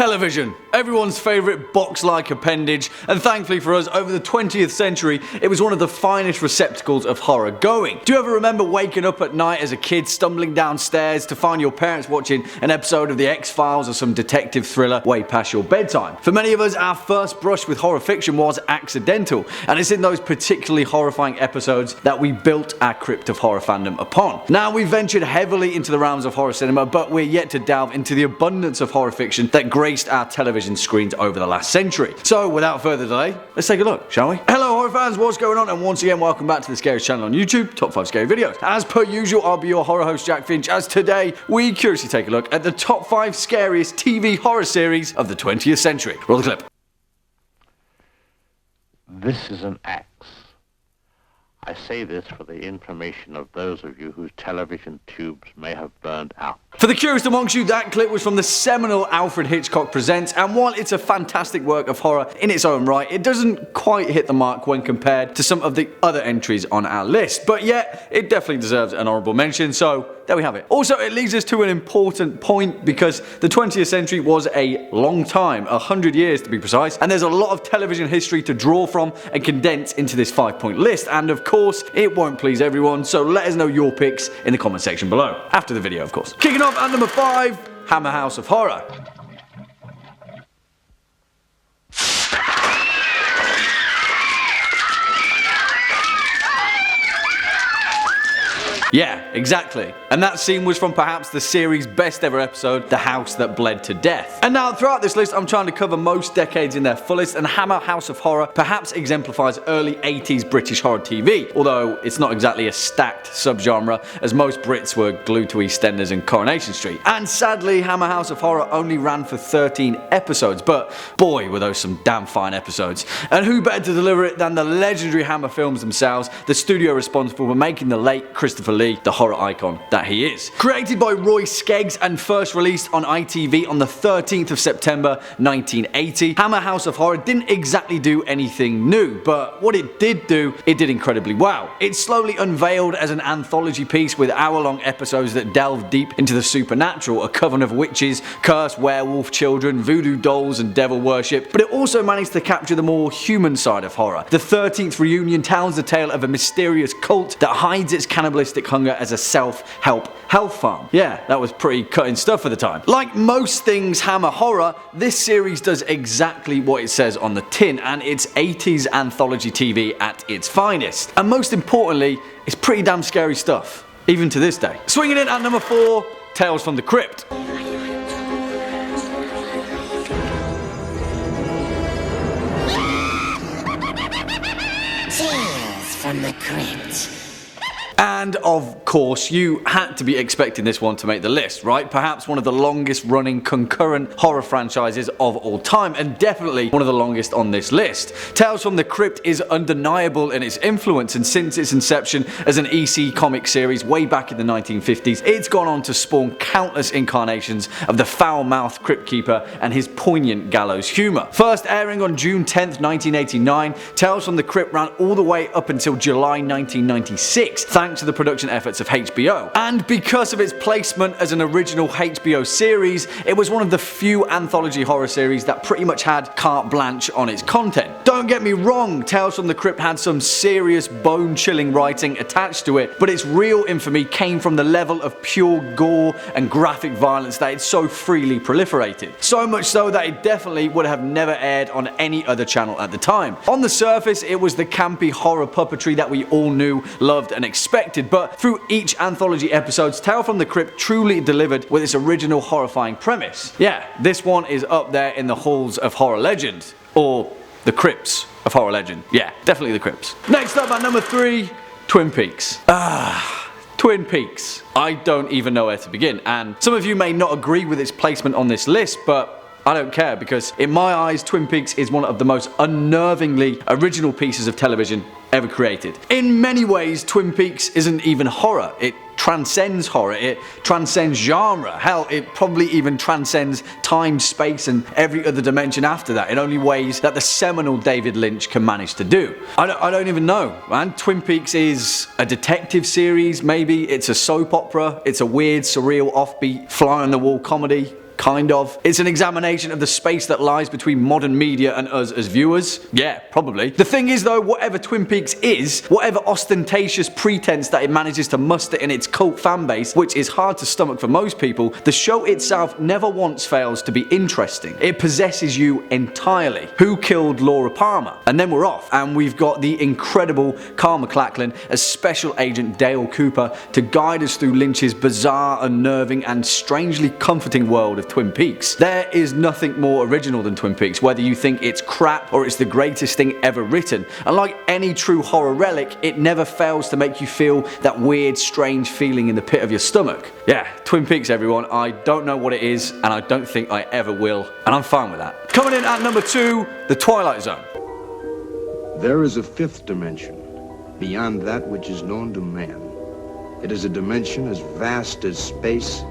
Television, everyone's favourite box-like appendage, and thankfully for us, over the 20th century, it was one of the finest receptacles of horror going. Do you ever remember waking up at night as a kid, stumbling downstairs to find your parents watching an episode of the XFiles or some detective thriller way past your bedtime? For many of us, our first brush with horror fiction was accidental, and it's in those particularly horrifying episodes that we built our Crypt of horror fandom upon. Now, we've ventured heavily into the realms of horror cinema, but we're yet to delve into the abundance of horror fiction that graced our television screens over the last century. So without further delay, let's take a look, shall we? Hello horror fans, what's going on? And once again, welcome back to the Scariest channel on YouTube, top 5 scary videos. As per usual, I'll be your horror host Jack Finch, as today we curiously take a look at the top 5 scariest TV horror series of the 20th century. Roll the clip. This is an axe. I say this for the information of those of you whose television tubes may have burned out. For the curious amongst you, that clip was from the seminal Alfred Hitchcock Presents, and while it's a fantastic work of horror in its own right, it doesn't quite hit the mark when compared to some of the other entries on our list. But yet, it definitely deserves an honourable mention, so there we have it. Also, it leads us to an important point, because the 20th century was a long time, 100 years to be precise, and there's a lot of television history to draw from and condense into this 5-point list, and of course, it won't please everyone, so let us know your picks in the comment section below. After the video, of course. Kicking off at number 5, Hammer House of Horror. Yeah, exactly. And that scene was from perhaps the series' best ever episode, The House That Bled to Death. And now throughout this list I'm trying to cover most decades in their fullest, and Hammer House of Horror perhaps exemplifies early 80s British horror TV, although it's not exactly a stacked subgenre, as most Brits were glued to EastEnders and Coronation Street. And sadly, Hammer House of Horror only ran for 13 episodes, but boy were those some damn fine episodes. And who better to deliver it than the legendary Hammer films themselves, the studio responsible for making the late Christopher Lee the horror icon that he is. Created by Roy Skeggs and first released on ITV on the 13th of September 1980, Hammer House of Horror didn't exactly do anything new, but what it did do, it did incredibly well. It slowly unveiled as an anthology piece with hour-long episodes that delved deep into the supernatural, a coven of witches, cursed werewolf children, voodoo dolls and devil worship, but it also managed to capture the more human side of horror. The 13th reunion tells the tale of a mysterious cult that hides its cannibalistic hunger as a self-help health farm. Yeah, that was pretty cutting stuff for the time. Like most things Hammer Horror, this series does exactly what it says on the tin, and it's 80s anthology TV at its finest. And most importantly, it's pretty damn scary stuff, even to this day. Swinging in at number 4, Tales from the Crypt. Tales from the Crypt. And of course, you had to be expecting this one to make the list, right? Perhaps one of the longest running concurrent horror franchises of all time, and definitely one of the longest on this list. Tales from the Crypt is undeniable in its influence, and since its inception as an EC comic series way back in the 1950s, it's gone on to spawn countless incarnations of the foul-mouthed Crypt Keeper and his poignant gallows humour. First airing on June 10th, 1989, Tales from the Crypt ran all the way up until July 1996, thanks to the production efforts of HBO. And because of its placement as an original HBO series, it was one of the few anthology horror series that pretty much had carte blanche on its content. Don't get me wrong, Tales from the Crypt had some serious bone-chilling writing attached to it, but its real infamy came from the level of pure gore and graphic violence that it so freely proliferated. So much so that it definitely would have never aired on any other channel at the time. On the surface, it was the campy horror puppetry that we all knew, loved and expected, but through each anthology episodes, Tales from the Crypt truly delivered with its original horrifying premise. Yeah, this one is up there in the halls of horror legend, or the crypts of horror legend. Yeah, definitely the crypts. Next up at number 3, Twin Peaks. Twin Peaks. I don't even know where to begin, and some of you may not agree with its placement on this list, but I don't care, because in my eyes, Twin Peaks is one of the most unnervingly original pieces of television ever created. In many ways, Twin Peaks isn't even horror. It transcends horror, it transcends genre. Hell, it probably even transcends time, space, and every other dimension after that in only ways that the seminal David Lynch can manage to do. I don't even know, man. Twin Peaks is a detective series, maybe. It's a soap opera. It's a weird, surreal, offbeat, fly-on-the-wall comedy. Kind of. It's an examination of the space that lies between modern media and us as viewers. Yeah, probably. The thing is though, whatever Twin Peaks is, whatever ostentatious pretense that it manages to muster in its cult fanbase, which is hard to stomach for most people, the show itself never once fails to be interesting. It possesses you entirely. Who killed Laura Palmer? And then we're off, and we've got the incredible Carl MacLachlan as Special Agent Dale Cooper to guide us through Lynch's bizarre, unnerving, and strangely comforting world of Twin Peaks. There is nothing more original than Twin Peaks, whether you think it's crap or it's the greatest thing ever written. And like any true horror relic, it never fails to make you feel that weird, strange feeling in the pit of your stomach. Yeah, Twin Peaks, everyone. I don't know what it is, and I don't think I ever will, and I'm fine with that. Coming in at number 2, The Twilight Zone. There is a fifth dimension, beyond that which is known to man. It is a dimension as vast as space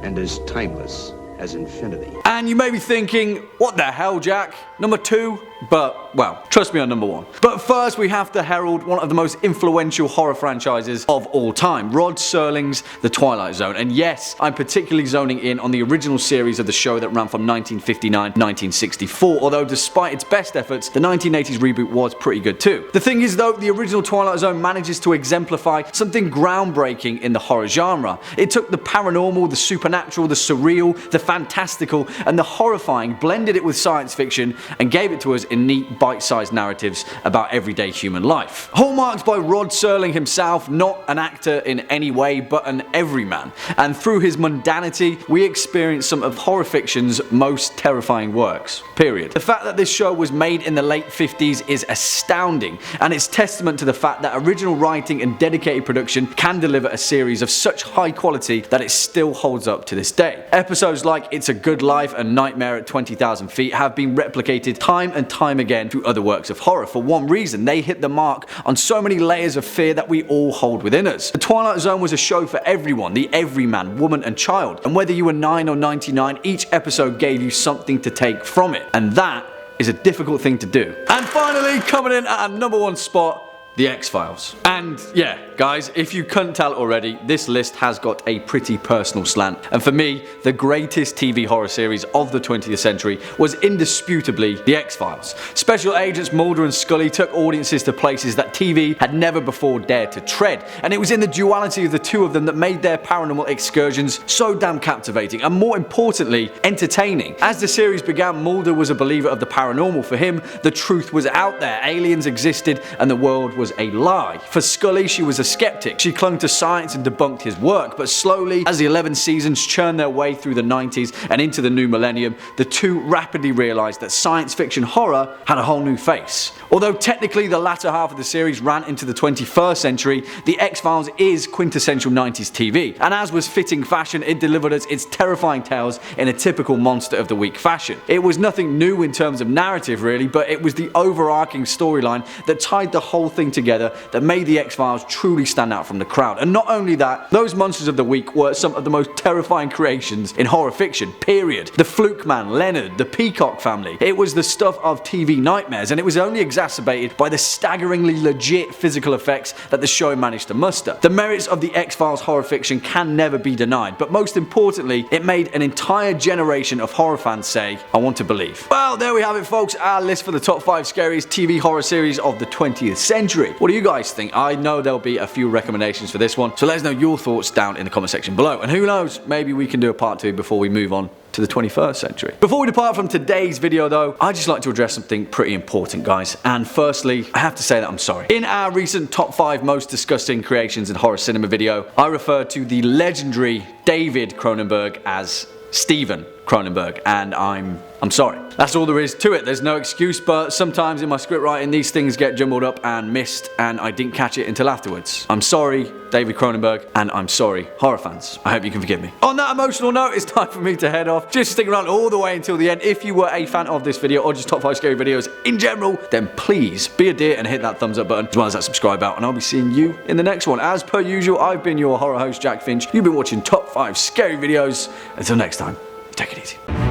and as timeless as infinity. And you may be thinking, what the hell, Jack? Number 2? But, well, trust me on number 1. But first we have to herald one of the most influential horror franchises of all time, Rod Serling's The Twilight Zone. And yes, I'm particularly zoning in on the original series of the show that ran from 1959 to 1964, although despite its best efforts, the 1980s reboot was pretty good too. The thing is though, the original Twilight Zone manages to exemplify something groundbreaking in the horror genre. It took the paranormal, the supernatural, the surreal, the fantastical, and the horrifying, blended it with science fiction, and gave it to us in neat, bite-sized narratives about everyday human life. Hallmarked by Rod Serling himself, not an actor in any way, but an everyman. And through his mundanity, we experience some of horror fiction's most terrifying works. Period. The fact that this show was made in the late 50s is astounding, and it's testament to the fact that original writing and dedicated production can deliver a series of such high quality that it still holds up to this day. Episodes like It's a Good Life and Nightmare at 20,000 Feet have been replicated time and time again through other works of horror. For one reason, they hit the mark on so many layers of fear that we all hold within us. The Twilight Zone was a show for everyone, the everyman, woman and child, and whether you were 9 or 99, each episode gave you something to take from it, and that is a difficult thing to do. And finally, coming in at a number 1 spot, The X-Files. And yeah, guys, if you couldn't tell already, this list has got a pretty personal slant. And for me, the greatest TV horror series of the 20th century was indisputably The X-Files. Special Agents Mulder and Scully took audiences to places that TV had never before dared to tread. And it was in the duality of the two of them that made their paranormal excursions so damn captivating, and more importantly, entertaining. As the series began, Mulder was a believer of the paranormal. For him, the truth was out there, aliens existed, and the world was a lie. For Scully, she was a skeptic. She clung to science and debunked his work, but slowly, as the 11 seasons churned their way through the 90s and into the new millennium, the two rapidly realized that science fiction horror had a whole new face. Although technically the latter half of the series ran into the 21st century, The X-Files is quintessential 90s TV, and as was fitting fashion, it delivered us its terrifying tales in a typical monster of the week fashion. It was nothing new in terms of narrative really, but it was the overarching storyline that tied the whole thing together that made The X-Files truly stand out from the crowd. And not only that, those monsters of the week were some of the most terrifying creations in horror fiction, period. The Fluke Man, Leonard, the Peacock family. It was the stuff of TV nightmares, and it was only exacerbated by the staggeringly legit physical effects that the show managed to muster. The merits of The X-Files horror fiction can never be denied, but most importantly, it made an entire generation of horror fans say, I want to believe. Well, there we have it folks, our list for the top 5 scariest TV horror series of the 20th century. What do you guys think? I know there'll be a few recommendations for this one, so let us know your thoughts down in the comment section below. And who knows, maybe we can do a part 2 before we move on to the 21st century. Before we depart from today's video though, I'd just like to address something pretty important, guys. And firstly, I have to say that I'm sorry. In our recent top 5 most disgusting creations in horror cinema video, I referred to the legendary David Cronenberg as Steven Cronenberg, and I'm sorry. That's all there is to it. There's no excuse, but sometimes in my script writing these things get jumbled up and missed, and I didn't catch it until afterwards. I'm sorry, David Cronenberg, and I'm sorry, horror fans. I hope you can forgive me. On that emotional note, it's time for me to head off. Just stick around all the way until the end. If you were a fan of this video, or just top 5 scary videos in general, then please be a dear and hit that thumbs up button, as well as that subscribe button, and I'll be seeing you in the next one. As per usual, I've been your horror host, Jack Finch. You've been watching top 5 scary videos. Until next time, take it easy.